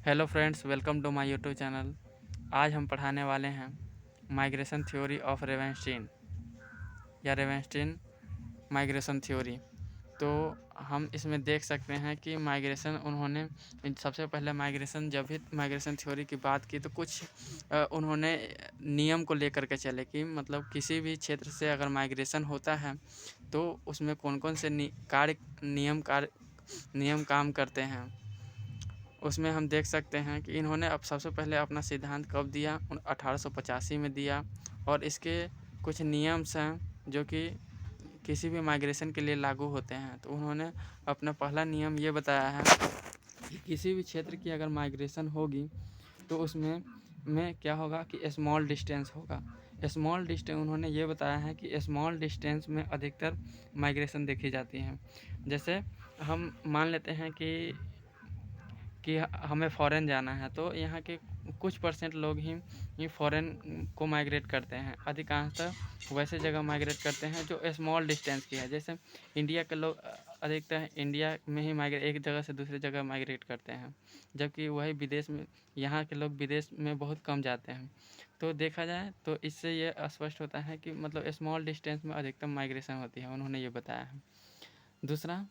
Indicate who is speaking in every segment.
Speaker 1: Hello friends, welcome to my YouTube channel. आज हम पढ़ाने वाले हैं माइग्रेशन थ्योरी ऑफ रेवेंस्टीन या रेवेंस्टीन माइग्रेशन थ्योरी। तो हम इसमें देख सकते हैं कि माइग्रेशन उन्होंने सबसे पहले माइग्रेशन जब भी माइग्रेशन थ्योरी की बात की तो कुछ उन्होंने नियम को लेकर के चले कि मतलब किसी भी क्षेत्र से अगर माइग्रेशन होता है तो उसमें कौन कौन से नियम काम करते हैं। उसमें हम देख सकते हैं कि इन्होंने अब सबसे पहले अपना सिद्धांत कब दिया, 1885 में दिया। और इसके कुछ नियम्स हैं जो कि किसी भी माइग्रेशन के लिए लागू होते हैं। तो उन्होंने अपना पहला नियम ये बताया है कि किसी भी क्षेत्र की अगर माइग्रेशन होगी तो उसमें क्या होगा कि स्मॉल डिस्टेंस होगा। स्मॉल डिस्टेंस उन्होंने ये बताया है कि स्मॉल डिस्टेंस में अधिकतर माइग्रेशन देखी जाती है। जैसे हम मान लेते हैं कि हमें फ़ॉरेन जाना है तो यहाँ के कुछ परसेंट लोग ही फ़ॉरेन को माइग्रेट करते हैं। अधिकांशतः वैसे जगह माइग्रेट करते हैं जो स्मॉल डिस्टेंस की है। जैसे इंडिया के लोग अधिकतर इंडिया में ही माइग्रेट एक जगह से दूसरी जगह माइग्रेट करते हैं, जबकि वही विदेश में यहाँ के लोग विदेश में बहुत कम जाते हैं। तो देखा जाए तो इससे ये स्पष्ट होता है कि मतलब स्मॉल डिस्टेंस में अधिकतम माइग्रेशन होती है, उन्होंने ये बताया है।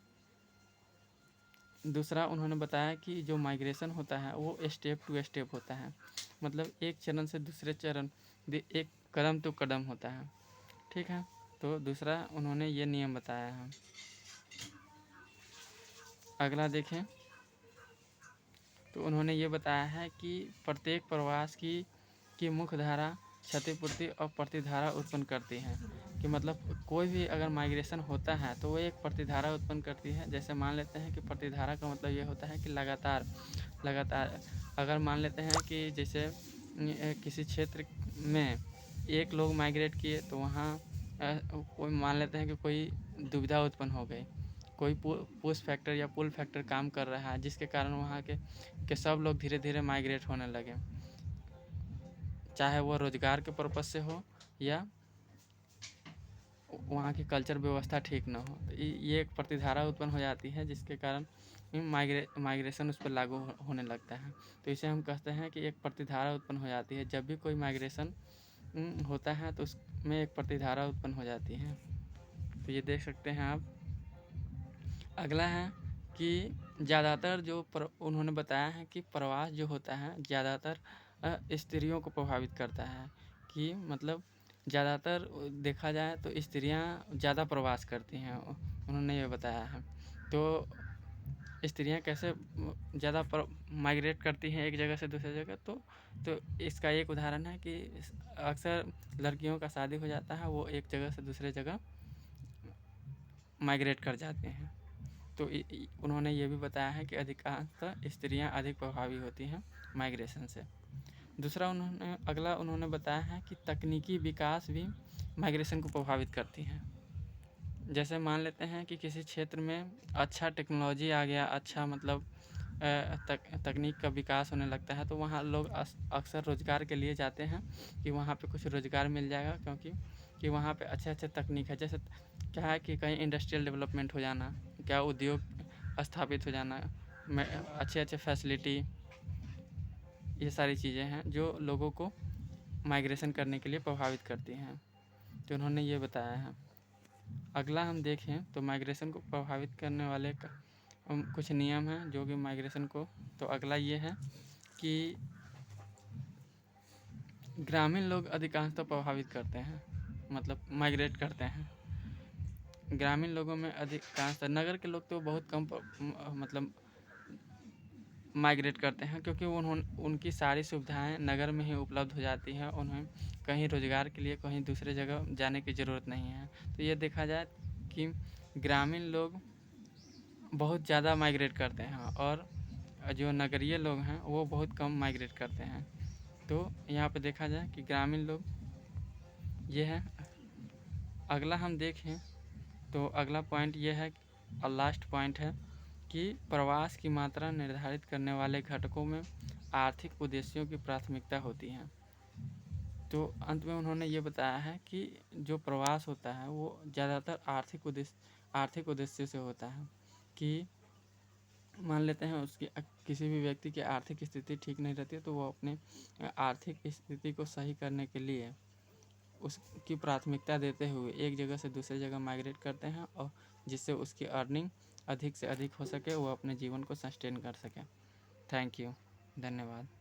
Speaker 1: दूसरा उन्होंने बताया कि जो माइग्रेशन होता है वो स्टेप टू स्टेप होता है, मतलब एक चरण से दूसरे चरण, एक कदम तो कदम होता है। ठीक है, तो दूसरा उन्होंने ये नियम बताया है। अगला देखें तो उन्होंने ये बताया है कि प्रत्येक प्रवास की मुख्य धारा क्षतिपूर्ति और प्रतिधारा उत्पन्न करती है। कि मतलब कोई भी अगर माइग्रेशन होता है तो वो एक प्रतिधारा उत्पन्न करती है। जैसे मान लेते हैं कि प्रतिधारा का मतलब ये होता है कि लगातार लगातार अगर मान लेते हैं कि जैसे किसी क्षेत्र में एक लोग माइग्रेट किए तो वहाँ कोई मान लेते हैं कि कोई दुविधा उत्पन्न हो गई, कोई पुश फैक्टर या पुल फैक्टर काम कर रहा है जिसके कारण वहाँ के सब लोग धीरे धीरे माइग्रेट होने लगे, चाहे वो रोज़गार के पर्पज़ से हो या वहाँ की कल्चर व्यवस्था ठीक ना हो। तो ये एक प्रतिधारा उत्पन्न हो जाती है जिसके कारण माइग्रेशन उस पर लागू होने लगता है। तो इसे हम कहते हैं कि एक प्रतिधारा उत्पन्न हो जाती है। जब भी कोई माइग्रेशन होता है तो उसमें एक प्रतिधारा उत्पन्न हो जाती है। तो ये देख सकते हैं आप। अगला है कि ज़्यादातर उन्होंने बताया है कि प्रवास जो होता है ज़्यादातर स्त्रियों को प्रभावित करता है। कि मतलब ज़्यादातर देखा जाए तो स्त्रियां ज़्यादा प्रवास करती हैं, उन्होंने ये बताया है। तो स्त्रियां कैसे ज़्यादा माइग्रेट करती हैं एक जगह से दूसरी जगह, तो इसका एक उदाहरण है कि अक्सर लड़कियों का शादी हो जाता है, वो एक जगह से दूसरे जगह माइग्रेट कर जाते हैं। तो उन्होंने ये भी बताया है कि अधिकांशतः स्त्रियां अधिक प्रभावी होती हैं माइग्रेशन से। अगला उन्होंने बताया है कि तकनीकी विकास भी माइग्रेशन को प्रभावित करती हैं। जैसे मान लेते हैं कि किसी क्षेत्र में अच्छा टेक्नोलॉजी आ गया, अच्छा मतलब तकनीक का विकास होने लगता है, तो वहाँ लोग अक्सर रोज़गार के लिए जाते हैं कि वहाँ पे कुछ रोज़गार मिल जाएगा, क्योंकि वहाँ पे अच्छे अच्छे तकनीक है। जैसे क्या है कि कहीं इंडस्ट्रियल डेवलपमेंट हो जाना, क्या उद्योग स्थापित हो जाना, अच्छे अच्छे फैसिलिटी, ये सारी चीज़ें हैं जो लोगों को माइग्रेशन करने के लिए प्रभावित करती हैं। तो उन्होंने ये बताया है। अगला हम देखें तो माइग्रेशन को प्रभावित करने वाले कुछ नियम हैं जो कि माइग्रेशन को, तो अगला ये है कि ग्रामीण लोग अधिकांशतः प्रभावित करते हैं, मतलब माइग्रेट करते हैं। ग्रामीण लोगों में अधिकांशतः, नगर के लोग तो बहुत कम मतलब माइग्रेट करते हैं, क्योंकि उनकी सारी सुविधाएं नगर में ही उपलब्ध हो जाती हैं। उन्हें कहीं रोज़गार के लिए कहीं दूसरे जगह जाने की ज़रूरत नहीं है। तो ये देखा जाए कि ग्रामीण लोग बहुत ज़्यादा माइग्रेट करते हैं और जो नगरीय लोग हैं वो बहुत कम माइग्रेट करते हैं। तो यहाँ पे देखा जाए कि ग्रामीण लोग ये है। अगला हम देखें तो अगला पॉइंट ये है और लास्ट पॉइंट है कि प्रवास की मात्रा निर्धारित करने वाले घटकों में आर्थिक उद्देश्यों की प्राथमिकता होती है। तो अंत में उन्होंने ये बताया है कि जो प्रवास होता है वो ज़्यादातर आर्थिक उद्देश्य से होता है। कि मान लेते हैं उसकी किसी भी व्यक्ति की आर्थिक स्थिति ठीक नहीं रहती है, तो वो अपने आर्थिक स्थिति को सही करने के लिए उसकी प्राथमिकता देते हुए एक जगह से दूसरी जगह माइग्रेट करते हैं, और जिससे उसकी अर्निंग अधिक से अधिक हो सके, वो अपने जीवन को सस्टेन कर सके। थैंक यू, धन्यवाद।